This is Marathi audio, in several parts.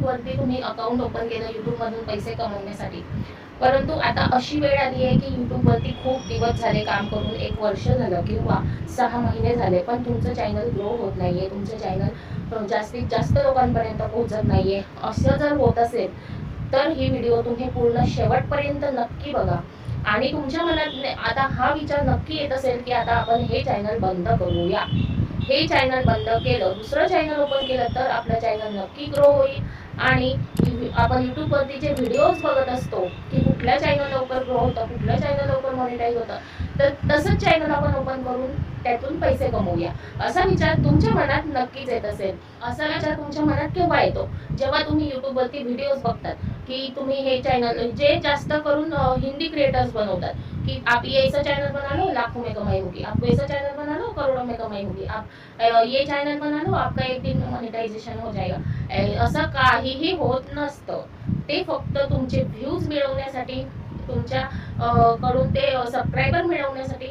वरती तुम्ही अकाउंट ओपन केलं YouTube मधून पैसे कमवण्यासाठी, परंतु आता अशी वेळ आली आहे की YouTube वरती खूप दिवस झाले काम करून, 1 वर्ष झालं किंवा 6 महिने झाले, पण तुमचं चॅनल ग्रो होत नाहीये, तुमचं चॅनल जास्तीत जास्त लोकांपर्यंत पोहोचत नाहीये. असं जर होत असेल तर ही व्हिडिओ तुम्ही पूर्ण शेवटपर्यंत नक्की बघा. आणि तुमच्या मनात आता हा विचार नक्की येत असेल की आता आपण हे चॅनल बंद करूया. हे चॅनल बंद केलं, दुसरं चॅनल ओपन केलं तर आपलं चॅनल नक्की ग्रो होईल. आणि आपण YouTube वरती जे व्हिडिओज बघत असतो की कुठल्या चॅनल लवकर ग्रो होतं, कुठलं चॅनल लवकर मॉनिटाईज होतं, तर तसंच चॅनल आपण ओपन करून त्यातून पैसे कमवूया, असा विचार तुमच्या मनात नक्कीच येत असेल. असा विचार तुमच्या मनात केव्हा येतो? जेव्हा तुम्ही YouTube वरती व्हिडिओज बघतात कि तुम्ही हे चैनल जे जास्त करून हिंदी क्रिएटर्स बनवतात कि आप ये ऐसा चैनल बना लो लाखों में कमाई होगी, आप वैसा चैनल बना लो करोड़ों में कमाई होगी, आप ये चैनल बना लो आपका एक दिन में मोनेटायझेशन हो जाएगा. असं काहीही होत नसतं. ते फक्त तुमचे व्ह्यूज मिळवण्यासाठी, तुमच्या कडून ते सबस्क्रायबर मिळवण्यासाठी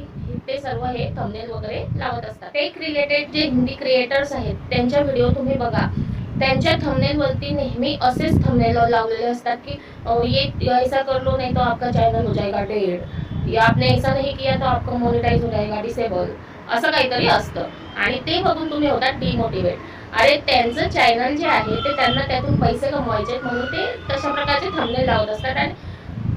ते सर्व हे थंबनेल वगैरे लावत असतात. टेक रिलेटेड जे हिंदी क्रिएटर्स आहेत त्यांच्या व्हिडिओ तुम्ही बघा, त्यांच्या थंबनेल वरती नेहमी असेच थंबनेल लावलेले असतात की ये ऐसा कर लो नहीं तो आपका चैनल हो जाएगा डेड, या आपने ऐसा नहीं किया तो आपका मोनेटाइज हो जाएगा डिसेबल, असं काहीतरी असतं. आणि ते बघून तुम्ही होतात डिमोटिवेट. अरे त्यांचं चॅनल जे आहे ते त्यांना त्यातून पैसे कमवायचे म्हणून ते तशा प्रकारचे थंबनेल लावत असतात आणि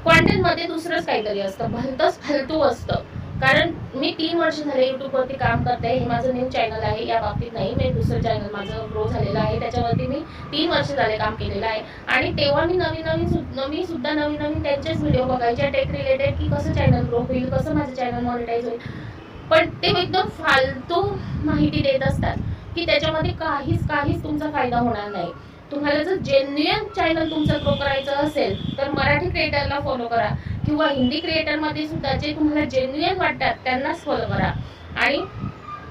कॉन्टेंट मध्ये दुसरंच काहीतरी असतं, भलतंच फालतू असतं. कारण मी 3 वर्ष झाले YouTube वरती काम करते, हे माझं न्यू चॅनल आहे, या बाबतीत नाही, मी दुसरं चॅनल माझं ग्रो झालेलं आहे, त्याच्यावरती मी 3 वर्ष झाले काम केलेलं आहे. आणि तेव्हा मी सुद्धा नवीन त्यांचेच व्हिडिओ बघायचे टेक रिलेटेड की कसं चॅनल ग्रो होईल, कसं माझं चॅनल मॉनिटाईज होईल. पण ते एकदम फालतू माहिती देत असतात की त्याच्यामध्ये काहीच तुमचा फायदा होणार नाही. तुम्हाला जर जेन्युइन चॅनल तुमचं ग्रो करायचं असेल तर मराठी क्रिएटरला फॉलो करा किंवा हिंदी क्रिएटर मध्ये सुद्धा जे तुम्हाला जेन्युइन वाटतात त्यांनाच फॉलो करा. आणि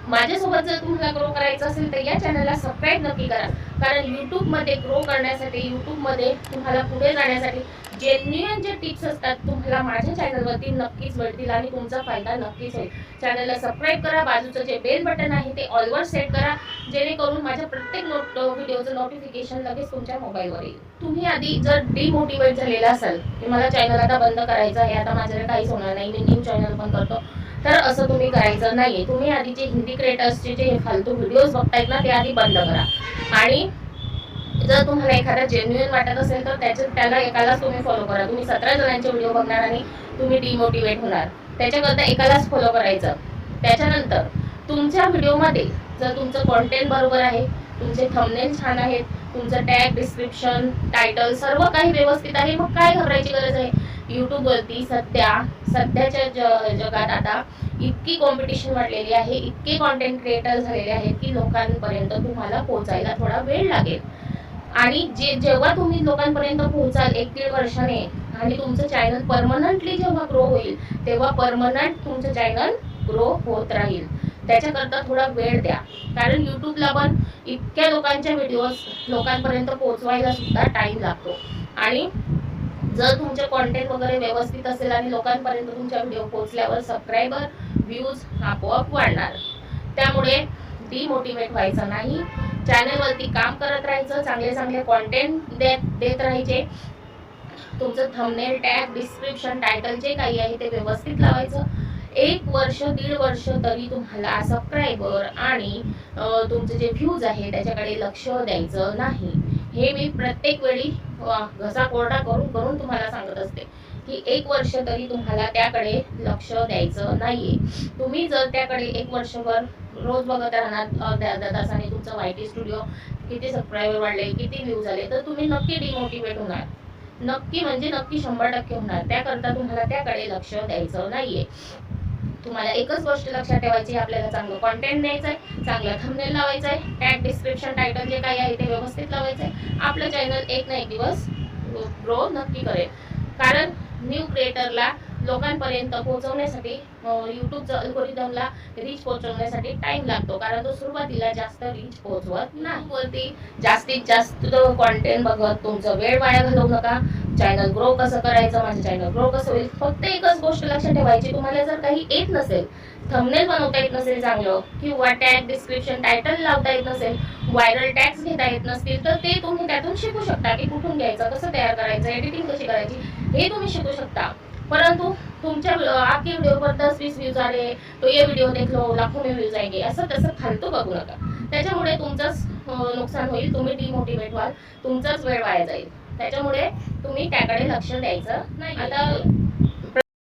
माझ्यासोबत जर तुम्हाला ग्रो करायचं असेल तर या चॅनलला सबस्क्राईब नक्की करा. कारण यूट्यूबमध्ये ग्रो करण्यासाठी, यूट्यूबमध्ये तुम्हाला पुढे जाण्यासाठी जेन्युइन जे टिप्स असतात तुम्हाला माझ्या चॅनलवरती नक्कीच मिळतील आणि तुमचा फायदा नक्कीच होईल. चॅनलला सबस्क्राईब करा, बाजूचं जे बेल बटन आहे ते ऑलवर सेट करा, जेणेकरून माझ्या प्रत्येक व्हिडिओचं नोटिफिकेशन लगेच तुमच्या मोबाईलवर येईल. तुम्ही आधी जर डिमोटिवेट झालेला असाल की मला चॅनल आता बंद करायचं आहे, आता माझ्याकडे काहीच होणार नाही, मी न्यू चॅनल पण करतो, तर असं तुम्ही करायचं नाहीये. तुम्ही आधी जे हिंदी क्रिएटर्सचे जे फालतू व्हिडिओज बघतायत ना ते आधी बंद करा. आणि जर तुम्हाला एखादा जेन्युइन वाटत असेल तर त्याला एकालाच तुम्ही फॉलो करा. तुम्ही 17 जणांचे व्हिडिओ बघणार आणि तुम्ही डिमोटिवेट होणार, त्याच्याकरता एकालाच फॉलो करायचं. त्याच्यानंतर तुमच्या व्हिडिओमध्ये जर तुमचं कॉन्टेंट बरोबर आहे, तुमचे थंबनेल छान आहेत, तुमचं टॅग, डिस्क्रिप्शन, टायटल सर्व काही व्यवस्थित आहे, मग काय घाबरायची गरज आहे. यूट्यूबवरती सध्याच्या जगात आता इतकी कॉम्पिटिशन वाढलेली आहे, इतके कॉन्टेंट क्रिएटर झालेले आहेत की लोकांपर्यंत तुम्हाला पोहोचायला थोडा वेळ लागेल. आणि जेव्हा तुम्ही लोकांपर्यंत पोहोचाल 1-1.5 वर्षाने आणि तुमचं चॅनल परमनंटली जेव्हा ग्रो होईल तेव्हा परमनंट तुमचं चॅनल ग्रो होत राहील. त्याच्याकरता थोडा वेळ द्या, कारण यूट्यूबला पण इतक्या लोकांच्या व्हिडिओज लोकांपर्यंत पोहोचवायला सुद्धा टाइम लागतो. आणि जर तुमचे कॉन्टेंट वगैरे व्यवस्थित असेल आणि लोकांपर्यंत तुमच्या व्हिडिओ पोहोचल्यावर सबस्क्रायबर, व्ह्यूज आपोआप वाढणार. त्यामुळे डिमोटिवेट व्हायचं नाही, चॅनलवरती काम करत राहायचं, चांगले कॉन्टेंट देत राहायचे, तुमचं थंबनेल, टॅग, डिस्क्रिप्शन, टायटल जे काही आहे ते व्यवस्थित लावायचं. 1 वर्ष 1.5 वर्ष तरी तुम्हाला सबस्क्रायबर आणि तुमचे जे व्ह्यूज आहे त्याच्याकडे लक्ष द्यायचं नाही. हे मी प्रत्येक वेळी घसा कोरडा करून तुम्हाला सांगत असते की 1 वर्ष तरी तुम्हाला त्याकडे लक्ष द्यायचं नाहीये. तुम्ही जर त्याकडे 1 वर्षभर रोज बघत राहणार अर्ध्या तासाने तुमचं वायटी स्टुडिओ किती सबस्क्रायबर वाढले, किती व्ह्यूज आले, तर तुम्ही नक्की डिमोटिवेट होणार. नक्की म्हणजे नक्की 100% होणार. त्याकरता तुम्हाला त्याकडे लक्ष द्यायचं नाहीये. तुम्हाला एकच गोष्ट लक्षात ठेवायची, आपल्याला चांगलं कॉन्टेंट द्यायचंय, चांगला थंबनेल लावायचा आहे, टॅग, डिस्क्रिप्शन, टायटल जे काही आहे ते व्यवस्थित लावायचंय. आपलं चॅनल एक ना एक दिवस ग्रो नक्की करेल. कारण न्यू क्रिएटरला लोकांपर्यंत पोहोचवण्यासाठी यूट्यूबचं अल्गोरिदमला रीच पोहोचवण्यासाठी टाइम लागतो, कारण तो सुरुवातीला जास्त रीच पोहोचवत नाही. वरती जास्तीत जास्त कॉन्टेंट बघत तुमचा वेळ वाया घालवू नका. चॅनल ग्रो कसं करायचं, माझं चॅनल ग्रो कसं होईल. फक्त एकच गोष्ट लक्षात ठेवायची, तुम्हाला जर काही येत नसेल, थंबनेल बनवता येत नसेल चांगलं, किंवा टॅग डिस्क्रिप्शन टायटल लावता येत नसेल, व्हायरल टॅग्स घेता येत नसतील, तर ते तुम्ही त्यातून शिकू शकता की कुठून घ्यायचं, कसं तयार करायचं, एडिटिंग कशी करायची, हे तुम्ही शिकू शकता. परंतु तुमच्या आपके वीडियो पर 10-20 व्ह्यूज आले, तो ये वीडियो देख लो लाखों में व्ह्यूज आएंगे, असं तसं फालतू बघू नका. त्याच्यामुळे तुमचंच नुकसान होईल, तुम्ही डिमोटिवेट व्हाल, तुमचाच वेळ वाया जाईल. त्याच्यामुळे तुम्ही त्याकडे लक्ष द्यायचं नाही. आता